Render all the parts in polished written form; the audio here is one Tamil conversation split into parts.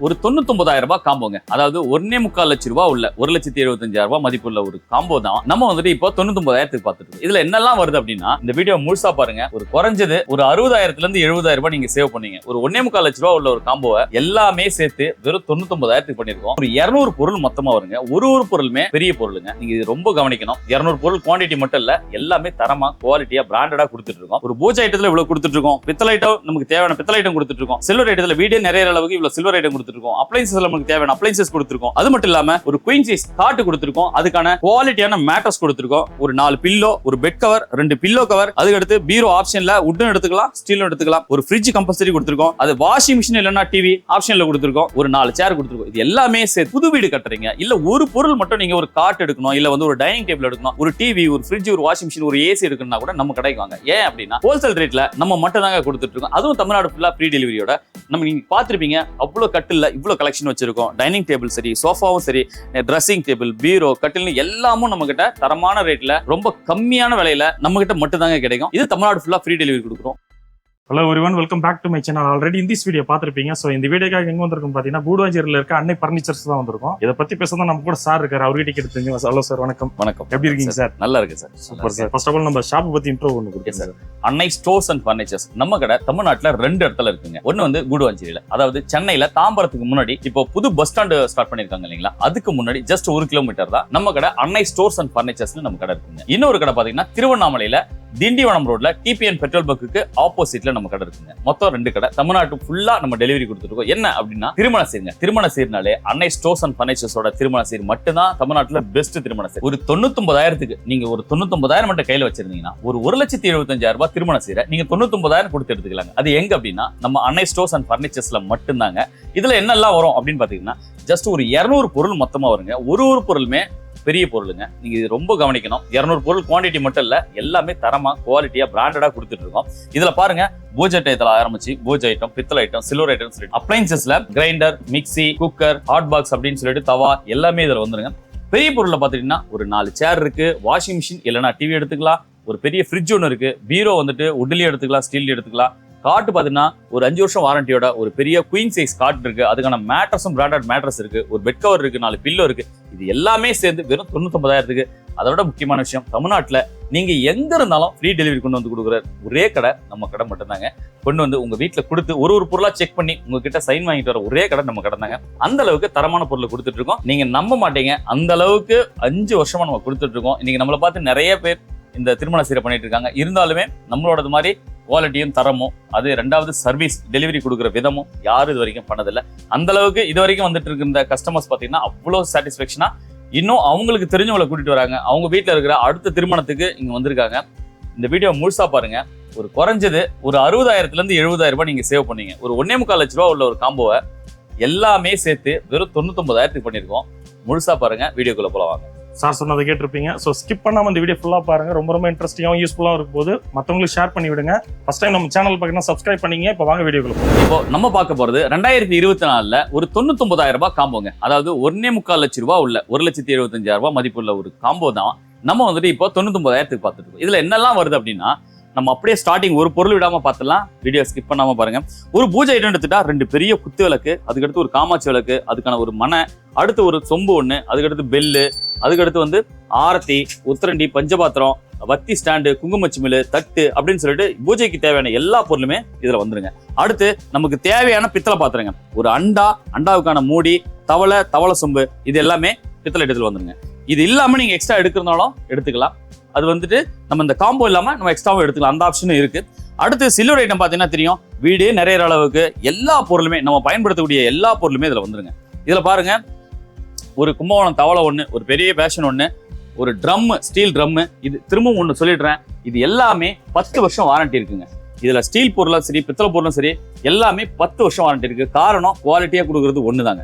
ஒரு 99,000 ரூபாய் காம்போங்க. அதாவது 1.25 லட்சம் ரூபாய் உள்ள 1,75,000 ரூபாய் மதிப்புள்ள ஒரு காம்போ தான் நம்ம வந்துட்டு இப்போ 99,000க்கு பார்த்துட்டு இருக்கோம். இதுல என்னெல்லாம் வருது அப்படின்னா இந்த வீடியோ முழுசா பாருங்க. ஒரு குறைஞ்சது ஒரு 60,000ல இருந்து 70,000 ரூபாய் நீங்க சேவ் பண்ணீங்க. ஒரு 1.25 லட்சம் ரூபாய் உள்ள ஒரு காம்போவை எல்லாமே சேர்த்து வெறும் 99,000க்கு பண்ணிருக்கோம். ஒரு 200 பொருள் மொத்தமா வருங்க. ஒரு பொருளுமே பெரிய பொருளுங்க. நீங்க இது ரொம்ப கவனிக்கணும். 200 பொருள் குவான்டிட்டி மட்டும் இல்ல, எல்லாமே தரமா குவாலிட்டியா பிராண்டடா கொடுத்துட்டு இருக்கோம். ஒரு பூஜை ஐட்டத்துல இவ்வளவு கொடுத்துட்டு இருக்கோம். பித்தளை ஐட்டம் நமக்கு தேவையான பித்தளை ஐட்டம் கொடுத்துட்டு இருக்கோம். சில்வர் ஐட்டத்துல வீடியோ நிறைய அளவுக்கு இவ்வளவு சில்வர் ஐட்டம் கொடுத்துருக்கோம். அப்ளைன்சஸ் நமக்கு தேவையான அப்ளைன்சஸ் கொடுத்துருக்கோம். அது மட்டும் இல்லாம ஒரு குயின் சைஸ் காட்டு கொடுத்துருக்கோம். அதுக்கான குவாலிட்டியான மேட்ரஸ் கொடுத்துருக்கோம். ஒரு 4 பில்லோ, ஒரு பெட் கவர், 2 பில்லோ கவர், அதுக்கு அடுத்து பீரோ ஆப்ஷன்ல வுட்டன் எடுத்துக்கலாம், ஸ்டீலும் எடுத்துக்கலாம். ஒரு ஃப்ரிட்ஜ் கம்பல்சரி கொடுத்துருக்கோம். அது வாஷிங் மிஷின் இல்லைன்னா டிவி ஆப்ஷன்ல கொடுத்துருக்கோம். ஒரு 4 சேர் கொடுத்துருக்கோம். இது எல்லாமே புது வீடு கட்டுறீங்க இல்ல ஒரு பொருள் மட்டும் நீங்க ஒரு காட் எடுக்கணும், இல்ல வந்து ஒரு டைனிங் டேபிள் எடுக்கணும், ஒரு டிவி, ஒரு ஃப்ரிட்ஜ், ஒரு வாஷிங் மிஷின், ஒரு ஏசி எடுக்கணும்னா கூட நம்ம கடைக்கு வாங்க. ஏன் அப்படின்னா ஹோல்சேல் ரேட்ல நம்ம மட்டும் தாங்க கொடுத்துட்டு இருக்கோம். அதுவும் தமிழ்நாடு ஃபுல்லா ஃப்ரீ டெலிவரியோட. நம்ம நீங்க பாத்திருப்பீங்க அவ்வளவு கட்டில்ல இவ்வளவு கலெக்ஷன் வச்சிருக்கோம். டைனிங் டேபிள் சரி, சோஃபாவும் சரி, ட்ரெஸ்ஸிங் டேபிள், பீரோ, கட்டில்னு எல்லாமும் நம்ம கிட்ட தரமான ரேட்ல ரொம்ப கம்மியான விலையில நம்ம கிட்ட மட்டும் தாங்க கிடைக்கும். இது தமிழ்நாடு ஃபுல்லா ஃப்ரீ டெலிவரி கொடுக்குறோம். Hello everyone, welcome back to my channel. Already இந்த வீடியோ பார்த்துருப்பீங்க. ஸோ இந்த வீடியோக்காக எங்க வந்திருக்கும் பார்த்தீங்கன்னா கூடுவாஞ்சேரியில் இருக்க அன்னை பர்னிச்சர்ஸ் தான் வந்திருக்கும். இதை பத்தி பேசதான் நம்ம கூட சார் இருக்காரு. அவர்கிட்ட கேட்டுங்க. ஹலோ சார், வணக்கம். வணக்கம், எப்படி இருக்கீங்க சார்? நல்லா இருக்கு sir. Super sir. First of all நம்ம ஷாப் பத்தி இன்ட்ரோ ஒன்று கொடுங்க சார். அன்னை ஸ்டோர்ஸ் அண்ட் பர்னிச்சர்ஸ் நம்ம கடை தமிழ்நாட்டுல 2 இடத்துல இருக்குங்க. ஒன்னு வந்து கூடுவாஞ்சேரியில, அதாவது சென்னையில தாம்பரத்துக்கு முன்னாடி இப்போ புது பஸ் ஸ்டாண்டு ஸ்டார்ட் பண்ணிருக்காங்க இல்லைங்களா, அதுக்கு முன்னாடி ஜஸ்ட் 1 கிலோமீட்டர் தான் நம்ம கடை அன்னை ஸ்டோர்ஸ் அண்ட் பர்னிச்சர்ஸ் நம்ம கடை இருக்குங்க. இன்னொரு கடை பாத்தீங்கன்னா திருவண்ணாமலையில திண்டிவனம் ரோட்ல டிபிஎன் பெட்ரோல் பங்குக்கு ஆப்போசிட்ல நம்ம கடை இருக்குங்க. மொத்தம் 2 கடை தமிழ்நாட்டு ஃபுல்லா நம்ம டெலிவரி கொடுத்துருக்கோம். என்ன அப்படின்னா திருமண சீருங்க. திருமண சீர்னாலே அன்னை ஸ்டோர்ஸ் அண்ட் பர்னிச்சர்ஸோட திருமண சீர் மட்டும்தான் தமிழ்நாட்டுல பெஸ்ட் திருமண சீர். ஒரு 99,000க்கு நீங்க ஒரு 99,000 மட்டும் கையில வச்சிருந்தீங்கன்னா ஒரு 1,75,000 ரூபாய் திருமண சீரை நீங்க 99,000 கொடுத்து எடுத்துக்கலாங்க. அது எங்க அப்படின்னா நம்ம அன்னை ஸ்டோர்ஸ் அண்ட் பர்னிச்சர்ஸ்ல மட்டும்தாங்க. இதுல என்னெல்லாம் வரும் அப்படின்னு பாத்தீங்கன்னா ஜஸ்ட் ஒரு 200 பொருள் மொத்தமா வருங்க. ஒரு பொருளுமே பெரிய பொருளுங்க. நீங்க இது ரொம்ப கவனிக்கணும். 200 பொருள் குவான்டிட்டி மட்டும் இல்ல, எல்லாமே தரமா குவாலிட்டியா பிராண்டடா கொடுத்துட்டு இருக்கோம். இதுல பாருங்க பூஜை ஐட்டத்துல ஆரம்பிச்சு பூஜை ஐட்டம், பித்தளை ஐட்டம், சில்வர் ஐட்டம் சொல்லிட்டு அப்ளைன்சஸ்ல grinder, mixie, cooker, hot box அப்படின்னு சொல்லிட்டு தவா எல்லாமே இதுல வந்துருங்க. பெரிய பொருள்ல பாத்தீங்கன்னா ஒரு 4 சேர் இருக்கு, வாஷிங் மிஷின் இல்லைன்னா டிவி எடுத்துக்கலாம், ஒரு பெரிய ஃப்ரிட்ஜ் ஒன்று இருக்கு, பீரோ வந்துட்டு வுட்லயும் எடுத்துக்கலாம், ஸ்டீல் எடுத்துக்கலாம். காட்டு பாத்தீங்கன்னா ஒரு 5 வருஷம் வாரண்டியோட ஒரு பெரிய குயின் சைஸ் காட் இருக்கு. அதுக்கான மேட்ரஸும் பிராண்டட் மேட்ரஸ் இருக்கு, ஒரு பெட் கவர் இருக்கு, 4 பில்லோ இருக்கு. இது எல்லாமே சேர்ந்து வெறும் 99,000க்கு. அதோட முக்கியமான விஷயம், தமிழ்நாட்டுல நீங்க எங்க இருந்தாலும் ஃப்ரீ டெலிவரி கொண்டு வந்து கொடுக்குற ஒரே கடை நம்ம கடை மட்டும்தாங்க. கொண்டு வந்து உங்க வீட்டுல கொடுத்து ஒரு பொருளா செக் பண்ணி உங்ககிட்ட சைன் வாங்கிட்டு வர ஒரே கடை நம்ம கடை தாங்க. அந்த அளவுக்கு தரமான பொருளை கொடுத்துட்டு இருக்கோம். நீங்க நம்ப மாட்டீங்க, அந்த அளவுக்கு 5 வருஷமா நம்ம கொடுத்துட்டு இருக்கோம். இன்னைக்கு நம்மளை பார்த்து நிறைய பேர் இந்த திருமண சீரை பண்ணிட்டு இருக்காங்க. இருந்தாலுமே நம்மளோட மாதிரி குவாலிட்டியும் தரமும், அது 2வது சர்வீஸ் டெலிவரி கொடுக்குற விதமும் யாரும் இது வரைக்கும் பண்ணதில்லை. அந்த அளவுக்கு இது வரைக்கும் வந்துட்டு இருக்க கஸ்டமர்ஸ் பார்த்தீங்கன்னா அவ்வளோ சாட்டிஸ்ஃபேக்ஷனா இன்னும் அவங்களுக்கு தெரிஞ்சவங்களை கூட்டிட்டு வராங்க. அவங்க வீட்டில் இருக்கிற அடுத்த திருமணத்துக்கு இங்க வந்திருக்காங்க. இந்த வீடியோ முழுசா பாருங்க. ஒரு குறைஞ்சது ஒரு 60,000ல இருந்து 70,000 ரூபாய் நீங்க சேவ் பண்ணீங்க. ஒரு 1.25 லட்சம் ரூபாய் உள்ள ஒரு காம்போவை எல்லாமே சேர்த்து வெறும் 99,000க்கு பண்ணிருக்கோம். முழுசா பாருங்க. வீடியோக்குள்ள போல வாங்க. சார் சொன்னதை கேட்டிருப்பீங்க. ஸோ ஸ்கிப் பண்ணாம இந்த வீடியோ ஃபுல்லா பாருங்க. ரொம்ப இன்ட்ரெஸ்டிங்காகவும் யூஸ்ஃபுல்லாக இருக்கும் போது மற்றவங்களுக்கு ஷேர் பண்ணி விடுங்க. ஃபர்ஸ்ட் டைம் நம்ம சேனல் பார்த்தீங்கன்னா சப்ஸ்கிரைப் பண்ணீங்க. இப்போ வாங்க வீடியோக்குள்ள போகலாம். இப்போ நம்ம பார்க்க போறது 2024ல ஒரு 99,000 ரூபாய் காம்போங்க. அதாவது 1.25 லட்சம் ரூபாய் உள்ள 1,75,000 ரூபாய் மதிப்புள்ள ஒரு காம்போ தான் நம்ம வந்துட்டு இப்போ 99,000க்கு பார்த்துட்டு இருக்கோம். இதுல என்னெல்லாம் வருது அப்படின்னா நம்ம அப்படியே ஸ்டார்டிங் ஒரு பொருள் விடாம பார்த்தலாம். வீடியோ ஸ்கிப் பண்ணாம பாருங்க. ஒரு பூஜை ஐட்டம் எடுத்துட்டா 2 பெரிய குத்து விளக்கு, அதுக்கடுத்து ஒரு காமாட்சி விளக்கு, அதுக்கான ஒரு மனை, அடுத்து ஒரு சொம்பு ஒண்ணு, அதுக்கடுத்து பெல்லு, அதுக்கடுத்து வந்து ஆரத்தி, உத்திரண்டி, பஞ்சபாத்திரம், வத்தி ஸ்டாண்டு, குங்குமச்சிமிழு, தட்டு அப்படின்னு சொல்லிட்டு பூஜைக்கு தேவையான எல்லா பொருளுமே இதுல வந்துருங்க. அடுத்து நமக்கு தேவையான பித்தளை பாத்திரங்க, ஒரு அண்டாவுக்கான மூடி, தவளை சொம்பு, இது எல்லாமே பித்தளை இடத்துல வந்துருங்க. இது இல்லாம நீங்க எக்ஸ்ட்ரா எடுக்கிறதுனாலும் எடுத்துக்கலாம். அது வந்துட்டு நம்ம இந்த காம்போ இல்லாம நம்ம எக்ஸ்ட்ராவும் எடுத்துக்கலாம். அந்த ஆப்ஷனும் இருக்கு. அடுத்து சில்வர் ஐட்டம் பாத்தீங்கன்னா தெரியும், வீடே நிறைய அளவுக்கு எல்லா பொருளுமே நம்ம பயன்படுத்தக்கூடிய எல்லா பொருளுமே இதுல வந்துருங்க. இதுல பாருங்க, ஒரு கும்பகோணம் தவளை ஒண்ணு, ஒரு பெரிய பேஷன் ஒண்ணு, ஒரு ட்ரம், ஸ்டீல் ட்ரம். இது திரும்பவும் ஒண்ணு சொல்லிடுறேன், இது எல்லாமே 10 வருஷம் வாரண்டி இருக்குங்க. இதுல ஸ்டீல் பொருளும் சரி, பித்தளை பொருளும் சரி, எல்லாமே 10 வருஷம் வாரண்டி இருக்கு. காரணம் குவாலிட்டியா கொடுக்கறது ஒண்ணுதாங்க.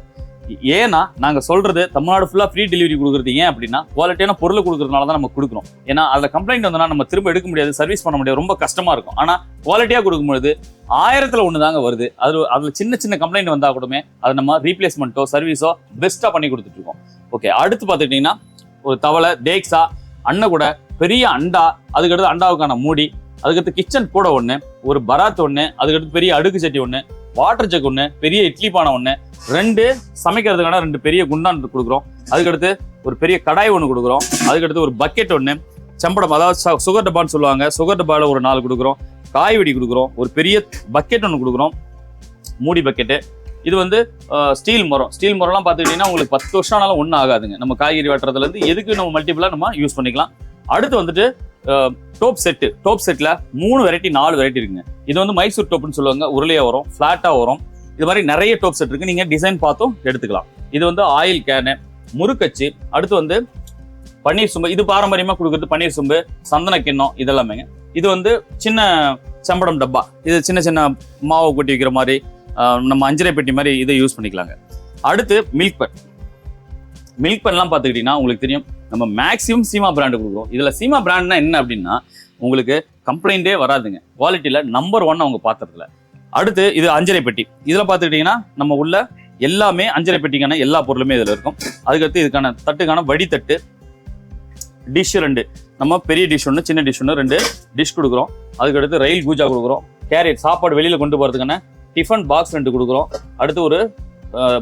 ஏன்னா நாங்க சொல்றது தமிழ்நாடு ஃபுல்லா ஃப்ரீ டெலிவரி கொடுக்குறது ஏன் அப்படின்னா குவாலிட்டியான பொருள் கொடுக்கறதுனால தான் நம்ம கொடுக்குறோம். ஏன்னா அதுல கம்ப்ளைண்ட் வந்தா நம்ம திரும்ப எடுக்க முடியாது, சர்வீஸ் பண்ண முடியாது, ரொம்ப கஷ்டமா இருக்கும். ஆனா குவாலிட்டியா கொடுக்கும்போது 1000ல் 1 தாங்க வருது. அதுல சின்ன கம்ப்ளைண்ட் வந்தா கூடமே அதை நம்ம ரீப்ளேஸ்மெண்ட்டோ சர்வீஸோ பெஸ்டா பண்ணி கொடுத்துட்டு இருக்கோம். ஓகே, அடுத்து பாத்துக்கிட்டீங்கன்னா ஒரு தவளை, டேக்ஸா, அன்னக்கூடை, பெரிய அண்டா, அதுக்கடுத்து அண்டாவுக்கான மூடி, அதுக்கடுத்து கிச்சன் கூட ஒண்ணு, ஒரு பராத் ஒண்ணு, அதுக்கடுத்து பெரிய அடுக்கு சட்டி ஒண்ணு, வாட்டர் ஜக் ஒண்ணு, பெரிய இட்லி பானை ஒண்ணு, 2 சமைக்கிறதுக்கான 2 பெரிய குண்டான் கொடுக்குறோம். அதுக்கடுத்து ஒரு பெரிய கடாய் ஒன்று கொடுக்குறோம். அதுக்கடுத்து ஒரு பக்கெட் ஒன்று, செம்படம் அதாவது சுகர் டப்பான்னு சொல்லுவாங்க, சுகர் டப்பாவில் ஒரு 4 கொடுக்குறோம். காய் வெடி கொடுக்குறோம். ஒரு பெரிய பக்கெட் ஒன்று கொடுக்குறோம், மூடி பக்கெட்டு. இது வந்து ஸ்டீல் மரம்லாம் பார்த்துக்கிட்டிங்கன்னா உங்களுக்கு 10 வருஷம் ஆனாலும் ஒன்றும் ஆகாதுங்க. நம்ம காய்கறி வெட்டுறதுலேருந்து எதுக்கு நம்ம மல்டிபிளாக நம்ம யூஸ் பண்ணிக்கலாம். அடுத்து வந்துட்டு டோப் செட்டில் 3 வெரைட்டி 4 வெரைட்டி இருக்குங்க. இது வந்து மைசூர் டோப்புன்னு சொல்லுவாங்க, உருளையாக வரும், ஃப்ளாட்டாக வரும். இது மாதிரி நிறைய டோப் செட் இருக்கு. நீங்கள் டிசைன் பார்த்தும் எடுத்துக்கலாம். இது வந்து ஆயில் கேனு, முறுக்கச்சு, அடுத்து வந்து பன்னீர் சொம்பு. இது பாரம்பரியமாக கொடுக்குறது பன்னீர் சொம்பு, சந்தன கிண்ணம், இதெல்லாமேங்க. இது வந்து சின்ன செம்படம் டப்பா. இது சின்ன சின்ன மாவு கொட்டி வைக்கிற மாதிரி, நம்ம அஞ்சரை பெட்டி மாதிரி இதை யூஸ் பண்ணிக்கலாங்க. அடுத்து மில்க் பென்லாம் பார்த்துக்கிட்டிங்கன்னா உங்களுக்கு தெரியும், நம்ம மேக்ஸிமம் சீமா பிராண்டு கொடுக்குறோம். இதில் சீமா பிராண்ட்னா என்ன அப்படின்னா உங்களுக்கு கம்ப்ளைண்டே வராதுங்க. குவாலிட்டியில் நம்பர் 1 அவங்க பாத்திரத்தில். அடுத்து இது அஞ்சரை பெட்டி. இதில் பார்த்துக்கிட்டிங்கன்னா நம்ம உள்ள எல்லாமே அஞ்சரை பெட்டிக்கான எல்லா பொருளுமே இதில் இருக்கும். அதுக்கடுத்து இதுக்கான தட்டுக்கான வடித்தட்டு, டிஷ் 2, நம்ம பெரிய டிஷ் ஒன்று, சின்ன டிஷ் ஒன்று, 2 டிஷ் கொடுக்குறோம். அதுக்கடுத்து ரயில் கூஜா கொடுக்குறோம். கேரியர் சாப்பாடு வெளியில் கொண்டு போகிறதுக்கான டிஃபன் பாக்ஸ் 2 கொடுக்குறோம். அடுத்து ஒரு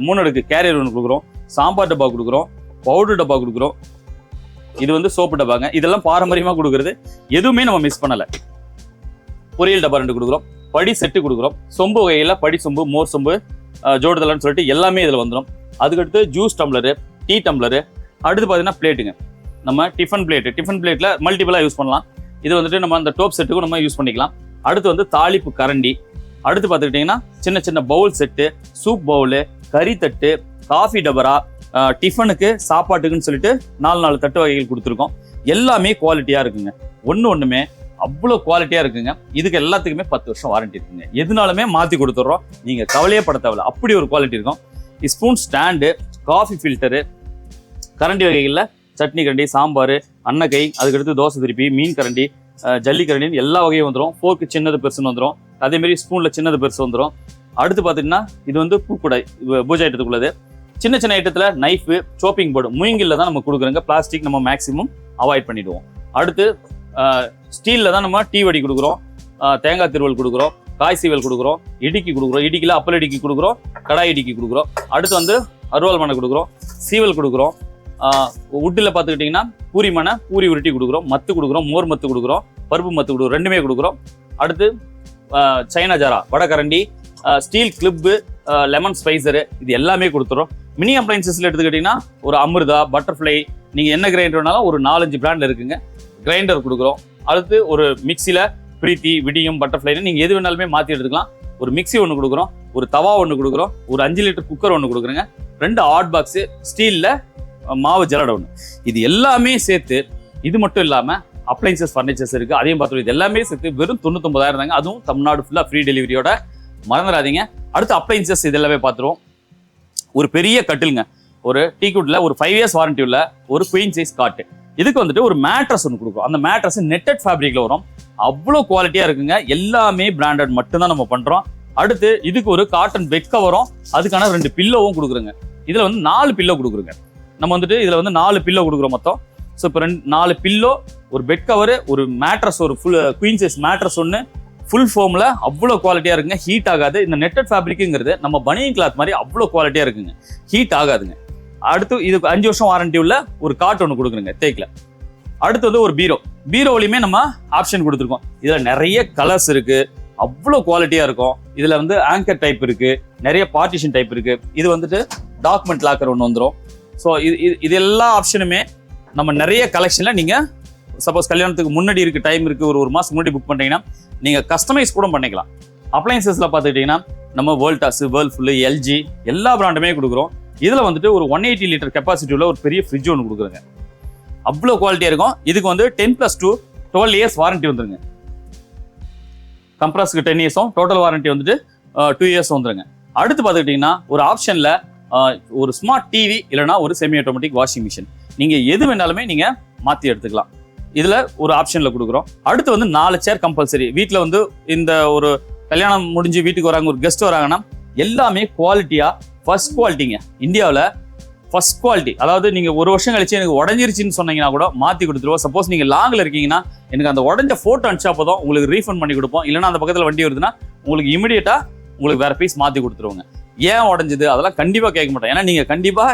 3 அடுக்கு கேரியர் ஒன்று கொடுக்குறோம். சாம்பார் டப்பா கொடுக்குறோம், பவுடர் டப்பா கொடுக்குறோம். இது வந்து சோப்பு டப்பாங்க. இதெல்லாம் பாரம்பரியமாக கொடுக்குறது, எதுவுமே நம்ம மிஸ் பண்ணலை. பொரியல் டப்பா 2 கொடுக்குறோம். படி செட்டு கொடுக்குறோம். சொம்பு வகையில் படி சொம்பு, மோர் சொம்பு, ஜோடுதலான்னு சொல்லிட்டு எல்லாமே இதில் வந்துடும். அதுக்கடுத்து ஜூஸ் டம்ளரு, டீ டம்ளரு. அடுத்து பார்த்தீங்கன்னா பிளேட்டுங்க. நம்ம டிஃபன் பிளேட்டில் மல்டிபிளாக யூஸ் பண்ணலாம். இது வந்துட்டு நம்ம அந்த டோப் செட்டுக்கும் நம்ம யூஸ் பண்ணிக்கலாம். அடுத்து வந்து தாளிப்பு கரண்டி. அடுத்து பார்த்துக்கிட்டிங்கன்னா சின்ன சின்ன பவுல் செட்டு, சூப் பவுலு, கறி தட்டு, காஃபி டபரா, டிஃபனுக்கு சாப்பாட்டுக்குன்னு சொல்லிட்டு 4 தட்டு வகைகள் கொடுத்துருக்கோம். எல்லாமே குவாலிட்டியாக இருக்குங்க. ஒன்றுமே அவ்வளோ குவாலிட்டியாக இருக்குங்க. இதுக்கு எல்லாத்துக்குமே 10 வருஷம் வாரண்டி இருக்குங்க. எதுனாலுமே மாற்றி கொடுத்துட்றோம், நீங்கள் கவலையே பட தேவையில்ல, அப்படி ஒரு குவாலிட்டி இருக்கும். ஸ்பூன் ஸ்டாண்டு, காஃபி ஃபில்டரு, கரண்டி வகைகளில் சட்னி கரண்டி, சாம்பார், அன்னக்கை, அதுக்கடுத்து தோசை திருப்பி, மீன் கரண்டி, ஜல்லி கரண்டின்னு எல்லா வகையும் வந்துடும். ஃபோர்க்கு சின்னது பெருசுன்னு வந்துடும். அதேமாரி ஸ்பூனில் சின்னது பெருசு வந்துடும். அடுத்து பார்த்தீங்கன்னா இது வந்து பூக்குடை, பூஜை ஐட்டத்துக்குள்ளது. சின்ன சின்ன ஐட்டத்தில் நைஃபு, சோப்பிங் போர்டு, மூங்கிலில் தான் நம்ம கொடுக்குறோங்க. பிளாஸ்டிக் நம்ம மேக்ஸிமம் அவாய்ட் பண்ணிவிடுவோம். அடுத்து ஸ்டீலில் தான் நம்ம டீ வடி கொடுக்குறோம், தேங்காய் திருவல் கொடுக்குறோம், காய் சீவல் கொடுக்குறோம், இடுக்கி கொடுக்குறோம். இடுக்கியில் அப்பல் இடுக்கி கொடுக்குறோம், கடாய் இடுக்கி கொடுக்குறோம். அடுத்து வந்து அருவாள் மனை கொடுக்குறோம், சீவல் கொடுக்குறோம். உட்டில் பார்த்துக்கிட்டிங்கன்னா பூரி மனை, பூரி உருட்டி கொடுக்குறோம், மத்து கொடுக்குறோம், மோர் மத்து கொடுக்குறோம், பருப்பு மத்து கொடுக்குறோம், 2மே கொடுக்குறோம். அடுத்து சைனா ஜாரா, வடகரண்டி, ஸ்டீல் கிளிப்பு, லெமன் ஸ்பைசரு, இது எல்லாமே கொடுத்துறோம். மினி அப்ளைன்சஸில் எடுத்துக்கிட்டிங்கன்னா ஒரு அமிர்தா, பட்டர்ஃப்ளை, நீங்கள் என்ன கிரைண்டர்னாலும் ஒரு 4-5 பிராண்டில் இருக்குங்க. கிரைண்டர் கொடுக்குறோம். அடுத்து ஒரு மிக்சியில் பிரீத்தி, விடியம், பட்டர்ஃப்ளைன்னு நீங்கள் எது வேணாலுமே மாற்றி எடுத்துக்கலாம். ஒரு மிக்சி ஒன்று கொடுக்குறோம், ஒரு தவா ஒன்று கொடுக்குறோம், ஒரு 5 லிட்டர் குக்கர் ஒன்று கொடுக்குறோங்க, 2 ஹாட் பாக்ஸு, ஸ்டீலில் மாவு ஜல்லடை ஒன்று. இது எல்லாமே சேர்த்து, இது மட்டும் இல்லாமல் அப்ளைன்சஸ், ஃபர்னிச்சர்ஸ் இருக்குது, அதையும் பார்த்துருவோம். இது எல்லாமே சேர்த்து வெறும் 99,000 தாங்க. அதுவும் தமிழ்நாடு ஃபுல்லாக ஃப்ரீ டெலிவரியோட, மறந்துடாதீங்க. அடுத்து அப்ளைன்சஸ் இது எல்லாமே பார்த்துருவோம். ஒரு பெரிய கட்டிலுங்க, ஒரு டீக்குட்ல ஒரு 5 இயர்ஸ் வாரண்டி உள்ள ஒரு குயின் சைஸ் காட்டு. இதுக்கு வந்துட்டு ஒரு மேட்ரஸ் ஒன்று கொடுக்கும். அந்த மேட்ரஸ் நெட்டட் ஃபேப்ரிக்ல வரும். அவ்வளோ குவாலிட்டியா இருக்குங்க. எல்லாமே பிராண்டட் மட்டும்தான் நம்ம பண்றோம். அடுத்து இதுக்கு ஒரு காட்டன் பெட் கவரும், அதுக்கான 2 பில்லோவும் கொடுக்குறோங்க. இதுல வந்து 4 பில்லோ கொடுக்குறோங்க. நம்ம வந்துட்டு இதுல வந்து 4 பில்லோ கொடுக்குறோம் மொத்தம். ஸோ இப்போ 4 பில்லோ, ஒரு பெட் கவர், ஒரு மேட்ரஸ், ஒரு ஃபுல் குயின் சைஸ் மேட்ரஸ் ஒன்று, ஃபுல் ஃபோமில் அவ்வளோ குவாலிட்டியாக இருக்குங்க. ஹீட் ஆகாது. இந்த நெட்டட் ஃபேப்ரிக்குங்கிறது நம்ம பனியன் கிளாத் மாதிரி அவ்வளோ குவாலிட்டியாக இருக்குங்க. ஹீட் ஆகாதுங்க. அடுத்து இதுக்கு 5 வருஷம் வாரண்டி உள்ள ஒரு காட் ஒன்று கொடுக்குறோங்க தேக்கில். அடுத்து வந்து ஒரு பீரோலையுமே நம்ம ஆப்ஷன் கொடுத்துருக்கோம். இதில் நிறைய கலர்ஸ் இருக்குது, அவ்வளோ குவாலிட்டியாக இருக்கும். இதில் வந்து ஆங்கர் டைப் இருக்குது, நிறைய பார்ட்டிஷன் டைப் இருக்குது. இது வந்துட்டு டாக்குமெண்ட் லாக்கர் ஒன்று வந்துடும். ஸோ இது எல்லா ஆப்ஷனுமே நம்ம நிறைய கலெக்ஷனில் நீங்கள் சப்போஸ் கல்யாணத்துக்கு முன்னாடி இருக்குது, டைம் இருக்குது, ஒரு மாதம் முன்னாடி புக் பண்ணிட்டீங்கன்னா நீங்கள் கஸ்டமைஸ் கூட பண்ணிக்கலாம். அப்ளைன்சஸில் பார்த்துக்கிட்டிங்கன்னா நம்ம வேர்ல்டாஸ், வேர்ல்ஃபுல், எல்ஜி எல்லா பிராண்டுமே கொடுக்குறோம். இதில் வந்துட்டு ஒரு 180 லிட்டர் கெப்பாசிட்டி உள்ள ஒரு பெரிய ஃப்ரிட்ஜ் ஒன்று கொடுக்குறோங்க. அவ்வளோ குவாலிட்டியாக இருக்கும். இதுக்கு வந்து 10+2 12 இயர்ஸ் வாரண்டி வந்துருங்க. கம்ப்ரஸ்க்கு 10 இயர்ஸும், டோட்டல் வாரண்டி வந்துட்டு 2 இயர்ஸ் வந்துருங்க. அடுத்து பார்த்துக்கிட்டிங்கன்னா ஒரு ஆப்ஷனில் ஒரு ஸ்மார்ட் டிவி இல்லைனா ஒரு செமி ஆட்டோமேட்டிக் வாஷிங் மிஷின், நீங்கள் எது வேணாலுமே நீங்கள் மாற்றி எடுத்துக்கலாம். இதில் ஒரு ஆப்ஷனில் கொடுக்குறோம். அடுத்து வந்து 4 சேர் கம்பல்சரி. வீட்டில் வந்து இந்த ஒரு கல்யாணம் முடிஞ்சு வீட்டுக்கு வராங்க, ஒரு கெஸ்ட் வராங்கன்னா எல்லாமே குவாலிட்டியாக ஃபர்ஸ்ட் குவாலிட்டிங்க. இந்தியாவில் ஃபர்ஸ்ட் குவாலிட்டி. அதாவது நீங்கள் ஒரு வருஷம் கழிச்சு எனக்கு உடஞ்சிருச்சுன்னு சொன்னீங்கன்னா கூட மாற்றி கொடுத்துருவோம். சப்போஸ் நீங்கள் லாங்கில் இருக்கீங்கன்னா எனக்கு அந்த உடஞ்ச ஃபோட்டோ அனுப்பிச்சா போதும், உங்களுக்கு ரீஃபண்ட் பண்ணி கொடுப்போம். இல்லைனா அந்த பக்கத்தில் வண்டி வருதுன்னா உங்களுக்கு இமீடியட்டாக உங்களுக்கு வேறு பீஸ் மாற்றி கொடுத்துருவோங்க. ஏன் உடைஞ்சது அதெல்லாம் கண்டிப்பா கேட்க மாட்டோம். ஏன்னா நீங்க கண்டிப்பா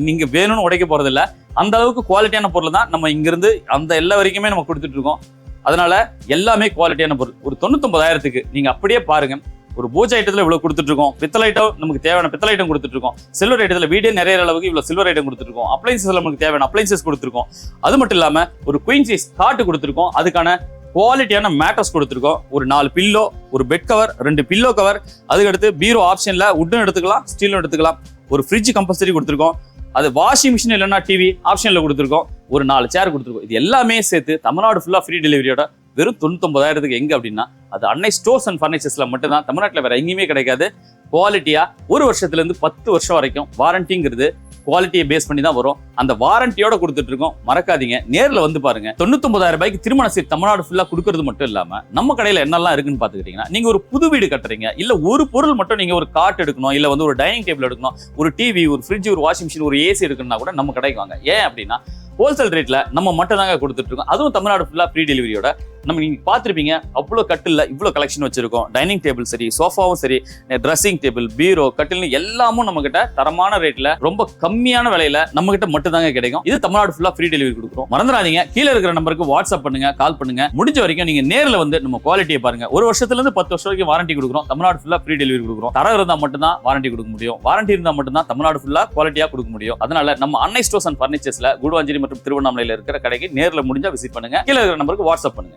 நீங்க வேணும்னு உடைக்க போறது இல்ல. அந்த அளவுக்கு குவாலிட்டியான பொருள் தான் நம்ம இங்கிருந்து அந்த எல்லா வரைக்குமே நம்ம கொடுத்துட்டு இருக்கோம். அதனால எல்லாமே குவாலிட்டியான பொருள். ஒரு 99,000க்கு நீங்க அப்படியே பாருங்க. ஒரு பூஜை ஐட்டத்துல இவ்வளவு கொடுத்துட்டு இருக்கோம். பித்தளை ஐட்டம் நமக்கு தேவையான பித்தளை ஐட்டம் கொடுத்துட்டு இருக்கோம். சில்வர் ஐட்டத்துல வீடே நிறைய அளவுக்கு இவ்வளவு சில்வர் ஐட்டம் கொடுத்துட்டு இருக்கோம். அப்ளைன்சஸ் நமக்கு தேவையான அப்ளைன்சஸ் கொடுத்துருக்கோம். அது மட்டும் இல்லாம ஒரு குயின் சைஸ் காட்டு கொடுத்துருக்கோம். அதுக்கான குவாலிட்டியான மேட்ரஸ் கொடுத்துருக்கோம். ஒரு 4 பில்லோ, ஒரு பெட் கவர், 2 பில்லோ கவர், அதுக்கடுத்து பீரோ ஆப்ஷன்ல உட்டும் எடுத்துக்கலாம், ஸ்டீலும் எடுத்துக்கலாம். ஒரு ஃப்ரிட்ஜ் கம்பல்சரி கொடுத்துருக்கோம். அது வாஷிங் மிஷின் இல்லைன்னா டிவி ஆப்ஷன்ல கொடுத்துருக்கோம். ஒரு 4 சேர் கொடுத்துருக்கோம். இது எல்லாமே சேர்த்து தமிழ்நாடு ஃபுல்லா ஃப்ரீ டெலிவரியோட வெறும் 99,000க்கு எங்க அப்படின்னா அது அன்னை ஸ்டோர்ஸ் அண்ட் ஃபர்னிச்சர்ஸ்ல மட்டும்தான். தமிழ்நாட்டில் வேற எங்கேயுமே கிடைக்காது. குவாலிட்டியா 1 வருஷத்துல இருந்து 10 வருஷம் வரைக்கும் வாரண்டிங்கிறது குவாலிட்டியை பேஸ் பண்ணி தான் வரும். அந்த வாரண்டியோட கொடுத்துட்டு இருக்கோம். மறக்காதீங்க, நேர்ல வந்து பாருங்க. 99,000 திருமண சீட் தமிழ்நாடு ஃபுல்லா கொடுக்கறது மட்டும் இல்லாம நம்ம கடையில என்னெல்லாம் இருக்குன்னு பாத்துக்கிட்டீங்கன்னா, நீங்க ஒரு புது வீடு கட்டுறீங்க, இல்ல ஒரு பொருள் மட்டும் நீங்க ஒரு காட் எடுக்கணும், இல்ல வந்து ஒரு டைனிங் டேபிள் எடுக்கணும், ஒரு டிவி, ஒரு ஃப்ரிட்ஜ், ஒரு வாஷிங் மிஷின், ஒரு ஏசி எடுக்கணும்னா கூட நம்ம கடைக்கு வாங்க. ஏன் அப்படின்னா ஹோல்சேல் ரேட்ல நம்ம மட்டும் தாங்க கொடுத்துட்டு இருக்கோம். அதுவும் தமிழ்நாடு ஃபுல்லா ஃப்ரீ டெலிவரியோட. நம்ம நீங்க பாத்திருப்பீங்க, அவ்வளவு கட்டில் இவ்வளவு கலெக்ஷன் வச்சிருக்கோம். டைனிங் டேபிள் சரி, சோஃபாவும் சரி, ட்ரெஸ்ஸிங் டேபிள், பீரோ, கட்டில்னு எல்லாமும் நம்ம கிட்ட தரமான ரேட்ல ரொம்ப கம்மியான விலையில நம்ம கிட்ட மட்டும் தாங்க கிடைக்கும். இது தமிழ்நாடு ஃபுல்லா ஃப்ரீ டெலிவரி கொடுக்குறோம். மறந்துடாதீங்க, கீழே இருக்கிற நம்பருக்கு வாட்ஸ்அப் பண்ணுங்க, கால் பண்ணுங்க. முடிஞ்ச வரைக்கும் நீங்க நேர்ல வந்து நம்ம குவாலிட்டியை பாருங்க. 1 வருஷத்துல இருந்து 10 வருஷம் வரைக்கும் வாரண்டி கொடுக்குறோம். தமிழ்நாடு ஃபுல்லா ஃப்ரீ டெலிவரி கொடுக்குறோம். தரம் இருந்தா மட்டும் தான் வாரண்டி கொடுக்க முடியும். வாரண்டி இருந்தா மட்டும் தான் தமிழ்நாடு ஃபுல்லா குவாலிட்டியா கொடுக்க முடியும். அதனால நம்ம அன்னை ஸ்டோர்ஸ் அண்ட் ஃபர்னிச்சர்ஸ்ல கூடுவாஞ்சேரி மற்றும் திருவண்ணாமலையில இருக்கிற கடைக்கு நேர்ல முடிஞ்சா விசிட் பண்ணுங்க. கீழே இருக்கிற நம்பருக்கு வாட்ஸ்அப் பண்ணுங்க.